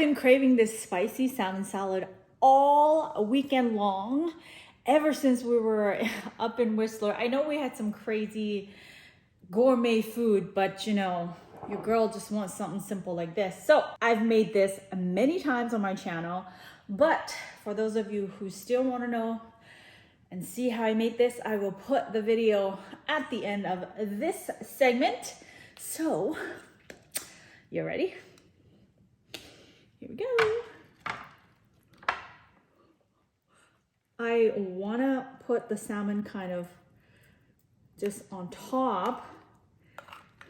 been craving this spicy salmon salad all weekend long, ever since we were up in Whistler. I know we had some crazy gourmet food, but you know, your girl just wants something simple like this. So I've made this many times on my channel, but for those of you who still want to know and see how I made this, I will put the video at the end of this segment. So, you ready? Here we go. I want to put the salmon kind of just on top,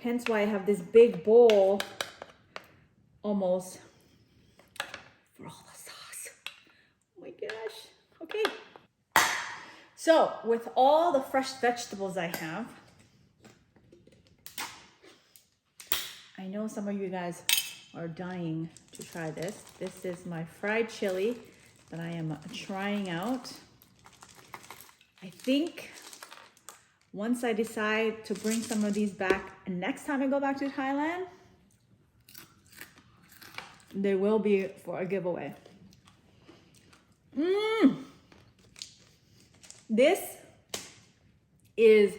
hence why I have this big bowl almost for all the sauce. Oh my gosh. Okay. So with all the fresh vegetables I have, I know some of you guys are dying to try this. This is my fried chili that I am trying out. I think once I decide to bring some of these back next time I go back to Thailand, they will be for a giveaway. This is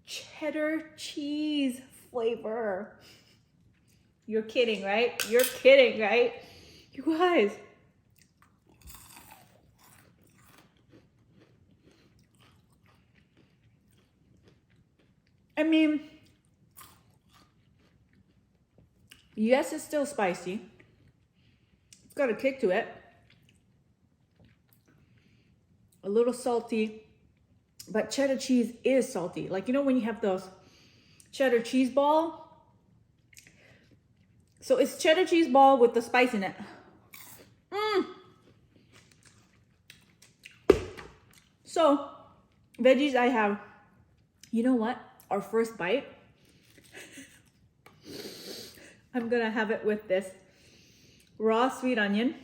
cheddar cheese flavor. You're kidding, right? You're kidding, right? You guys. I mean, yes, it's still spicy. It's got a kick to it. A little salty, but cheddar cheese is salty. Like, you know when you have those cheddar cheese ball? So it's cheddar cheese ball with the spice in it. So, veggies I have, you know what? Our first bite, I'm gonna have it with this raw sweet onion.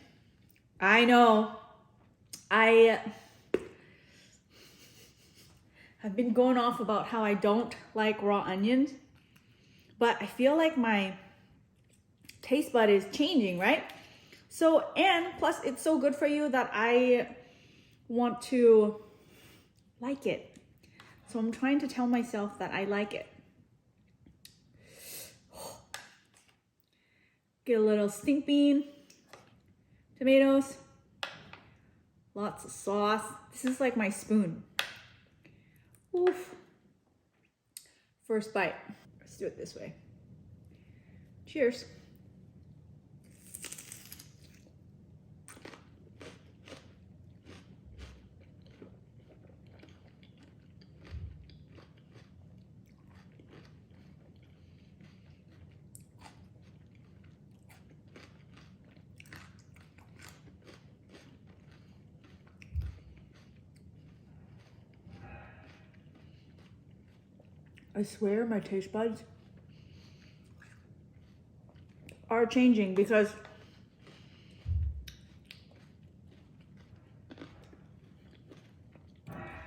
I know, I've been going off about how I don't like raw onions, but I feel like my taste bud is changing, right? So, and plus it's so good for you that I want to like it. So I'm trying to tell myself that I like it. Get a little stink bean, tomatoes, lots of sauce. This is like my spoon. Oof. First bite. Let's do it this way. Cheers. I swear my taste buds are changing because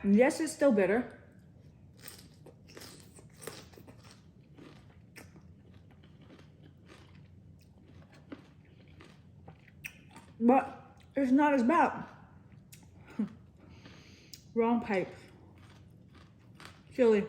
yes, it's still bitter. But it's not as bad. Wrong pipe. Chili.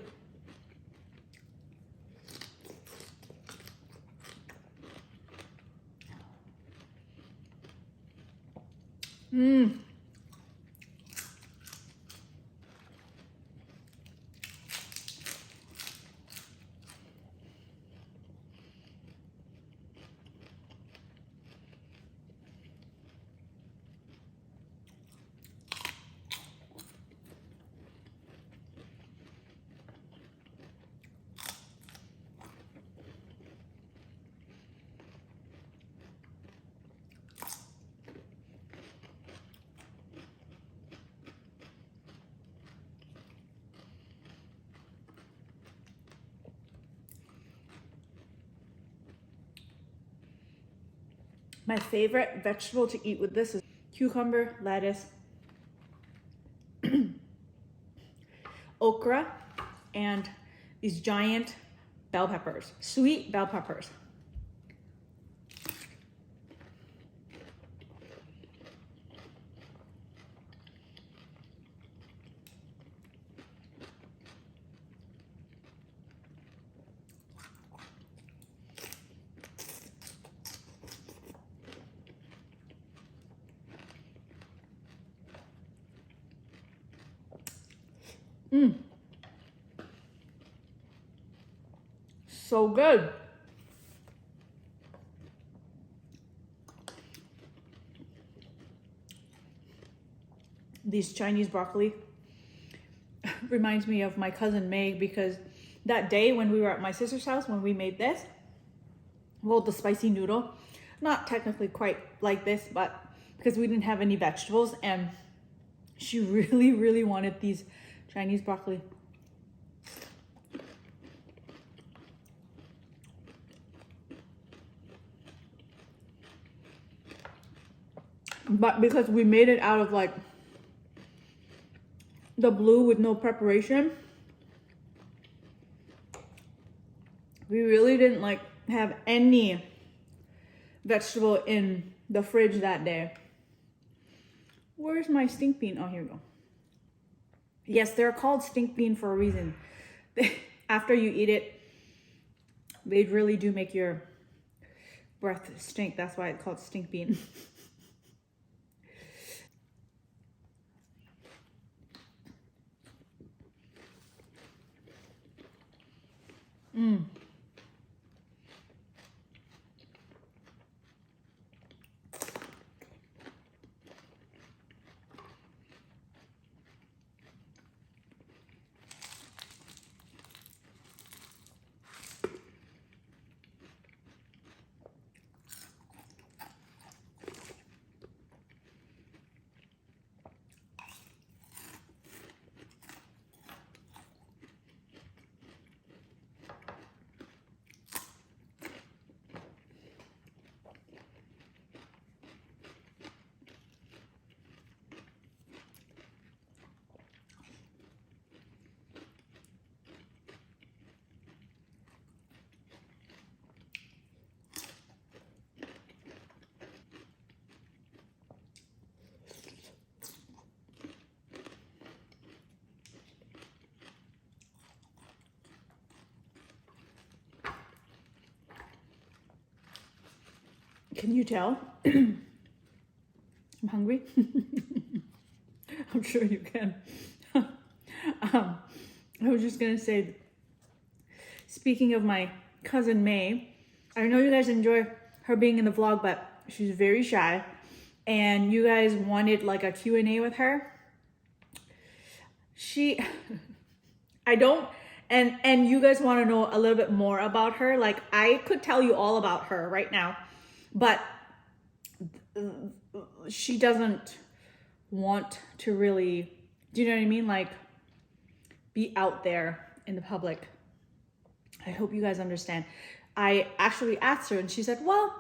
My favorite vegetable to eat with this is cucumber, lettuce, okra, and these giant bell peppers, sweet bell peppers. So good. These Chinese broccoli reminds me of my cousin May, because that day when we were at my sister's house, when we made this, well, the spicy noodle, not technically quite like this, but because we didn't have any vegetables, and she really, really wanted these Chinese broccoli. But because we made it out of like the blue with no preparation, we really didn't like have any vegetable in the fridge that day. Where's my stink bean? Oh, here we go. Yes, they're called stink bean for a reason. After you eat it, they really do make your breath stink. That's why it's called stink bean. Can you tell? I'm hungry. I'm sure you can. I was just gonna say, speaking of my cousin May, I know you guys enjoy her being in the vlog, but she's very shy, and you guys wanted like a Q&A with her. I don't, and you guys want to know a little bit more about her. Like, I could tell you all about her right now, but she doesn't want to really, do you know what I mean? Like, be out there in the public. I hope you guys understand. I actually asked her and she said, well,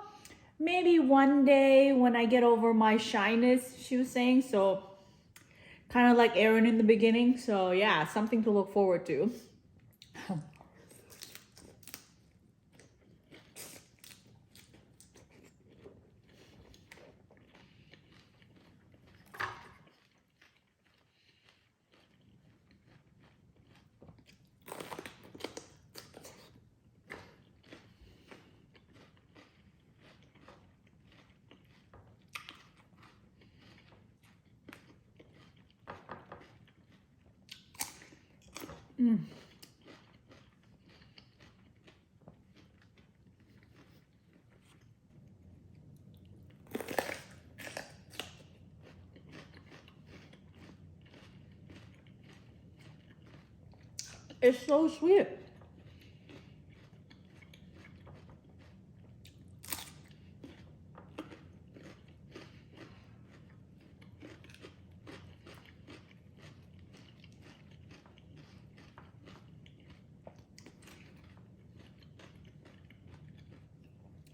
maybe one day when I get over my shyness, she was saying. So kind of like Erin in the beginning. So yeah, something to look forward to. It's so sweet.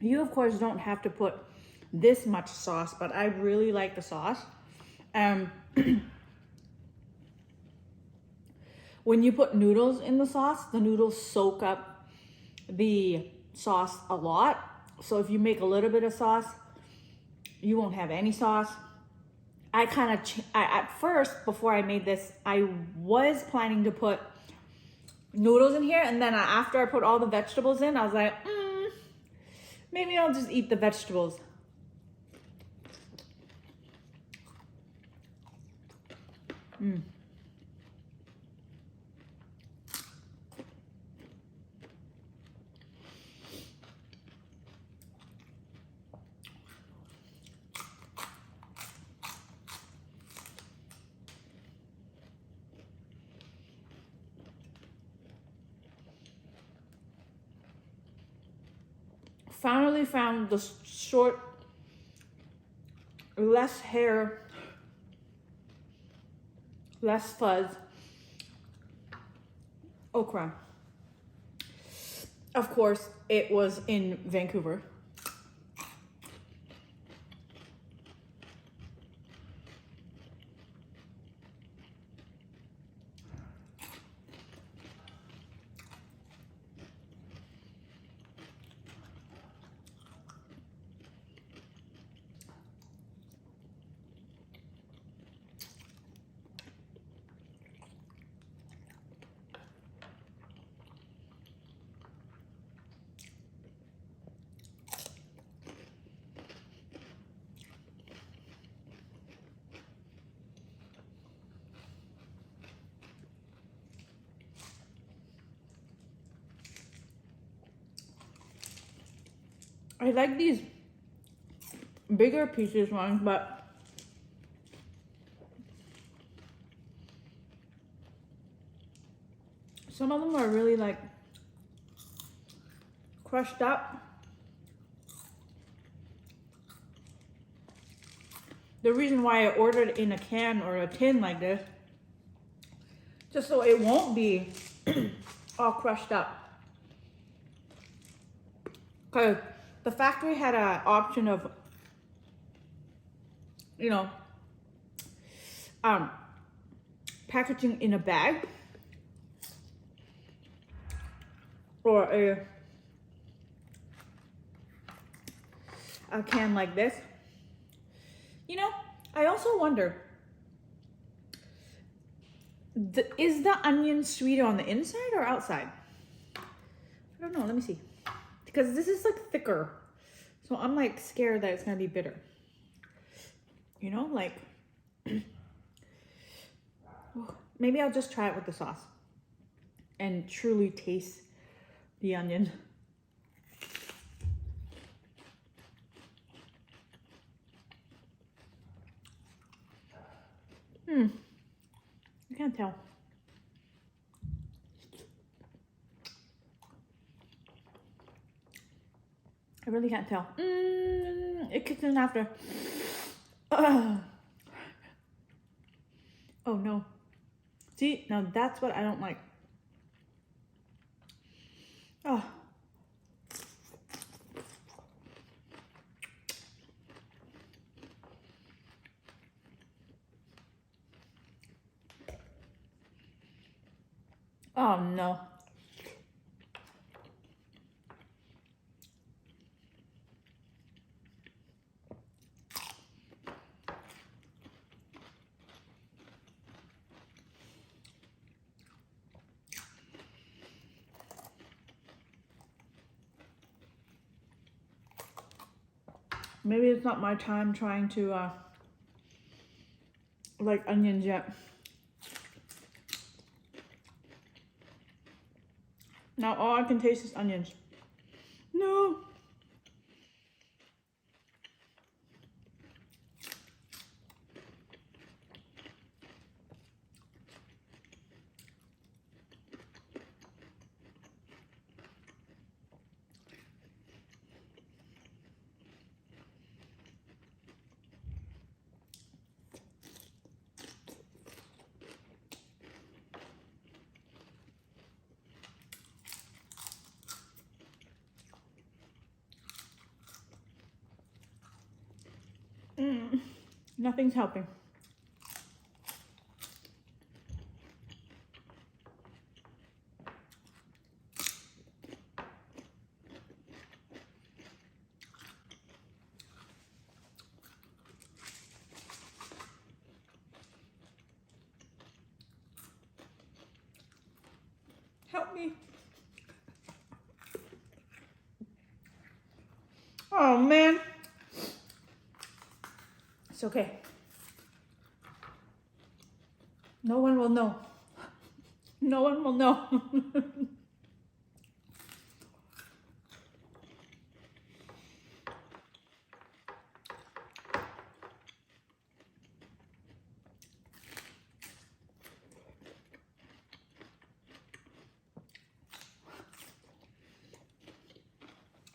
You, of course, don't have to put this much sauce, but I really like the sauce. When you put noodles in the sauce, the noodles soak up the sauce a lot. So if you make a little bit of sauce, you won't have any sauce. I kind of, at first, before I made this, I was planning to put noodles in here. And then after I put all the vegetables in, I was like, maybe I'll just eat the vegetables. finally found the short, less hair, less fuzz okra. Of course, it was in Vancouver. I like these bigger pieces ones, but some of them are really like crushed up. The reason why I ordered in a can or a tin like this, just so it won't be all crushed up. Because the factory had an option of, you know, packaging in a bag or a can like this. You know, I also wonder, is the onion sweeter on the inside or outside? I don't know, let me see. Because this is like thicker. So I'm like scared that it's gonna be bitter. You know, like, maybe I'll just try it with the sauce and truly taste the onion. I can't tell. I really can't tell. It kicks in after. Oh no. See, now that's what I don't like. Oh. Oh no. Maybe it's not my time trying to like onions yet. Now all I can taste is onions. No. Nothing's helping. Help me. Oh man. It's okay. No one will know. No one will know.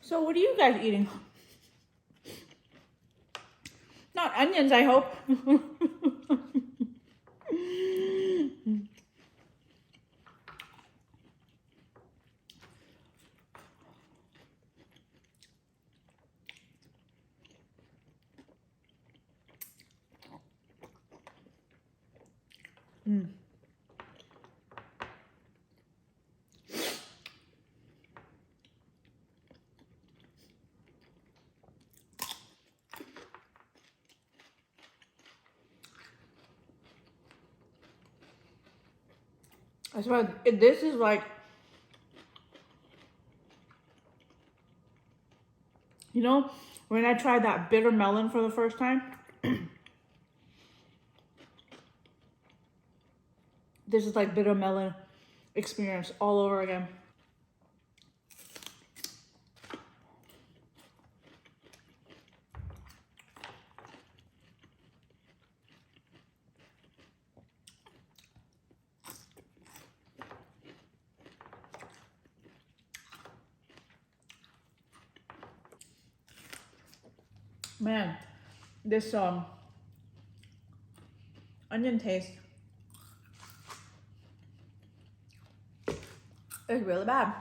So what are you guys eating? Not onions, I hope. I swear, this is like, you know, when I tried that bitter melon for the first time, this is like bitter melon experience all over again. Man, this onion taste is really bad.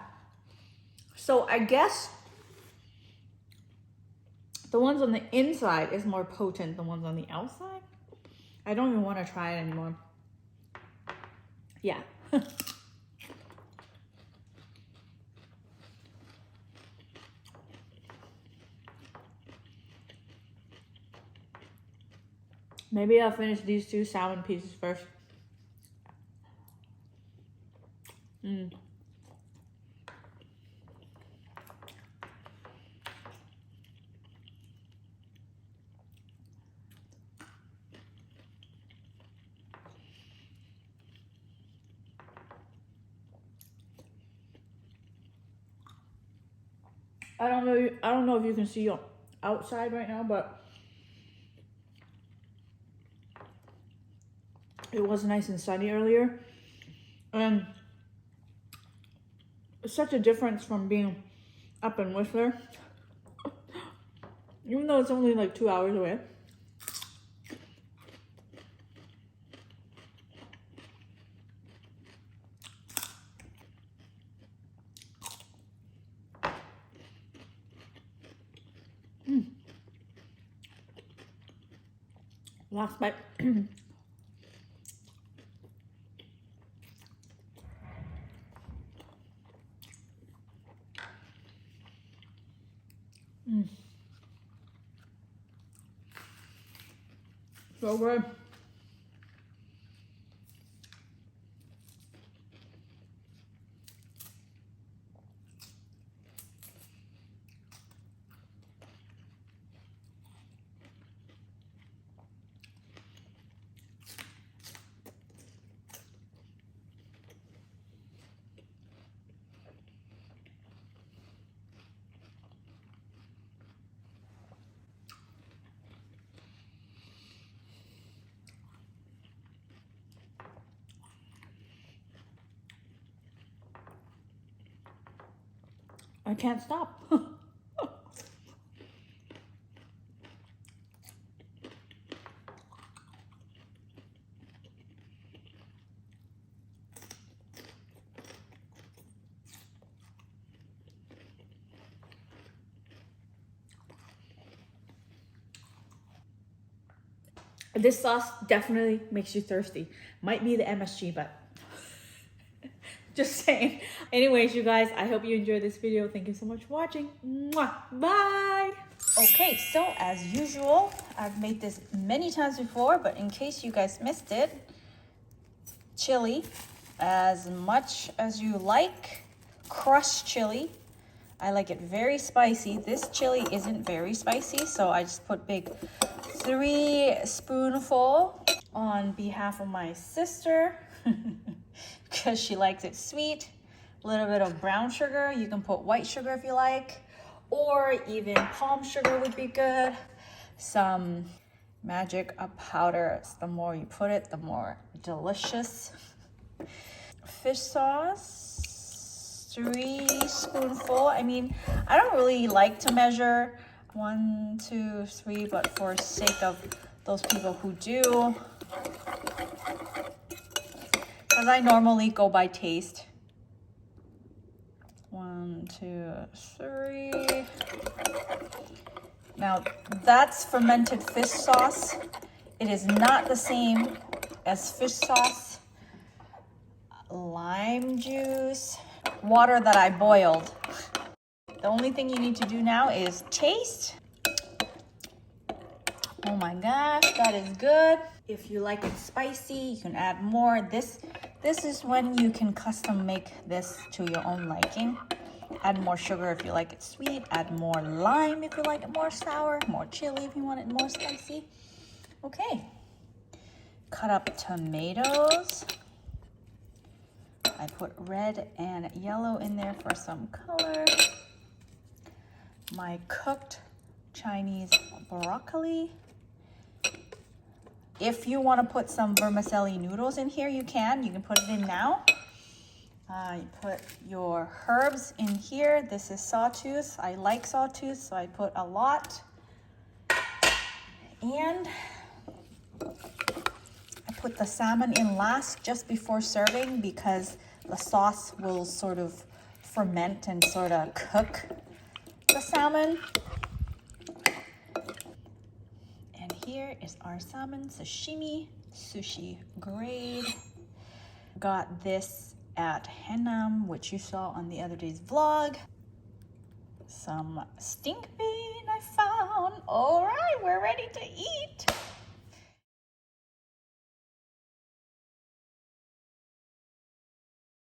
So I guess the ones on the inside is more potent than the ones on the outside. I don't even want to try it anymore. Yeah. Maybe I'll finish these 2 salmon pieces first. I don't know if you can see outside right now, but it was nice and sunny earlier. And it's such a difference from being up in Whistler. Even though it's only like 2 hours away. Last bite. So good. I can't stop. This sauce definitely makes you thirsty. Might be the MSG, but just saying. Anyways, you guys, I hope you enjoyed this video. Thank you so much for watching. Mwah. Bye. Okay, so as usual, I've made this many times before, but in case you guys missed it, chili, as much as you like, crushed chili. I like it very spicy. This chili isn't very spicy, so I just put big 3 spoonful on behalf of my sister because she likes it sweet. A little bit of brown sugar. You can put white sugar if you like, or even palm sugar would be good. Some magic powder. The more you put it, the more delicious. Fish sauce, 3 spoonful. I mean, I don't really like to measure 1, 2, 3, but for sake of those people who do, because I normally go by taste. 1, 2, 3. Now that's fermented fish sauce. It is not the same as fish sauce. Lime juice, water that I boiled. The only thing you need to do now is taste. Oh my gosh, that is good. If you like it spicy, you can add more. This is when you can custom make this to your own liking. Add more sugar if you like it sweet. Add more lime if you like it more sour. More chili if you want it more spicy. Okay. Cut up tomatoes. I put red and yellow in there for some color. My cooked Chinese broccoli. If you want to put some vermicelli noodles in here, you can. You can put it in now. You put your herbs in here. This is sawtooth. I like sawtooth, so I put a lot. And I put the salmon in last, just before serving, because the sauce will sort of ferment and sort of cook the salmon. And here is our salmon sashimi, sushi grade. Got this at Haenam, which you saw on the other day's vlog. Some stink bean I found. All right, we're ready to eat.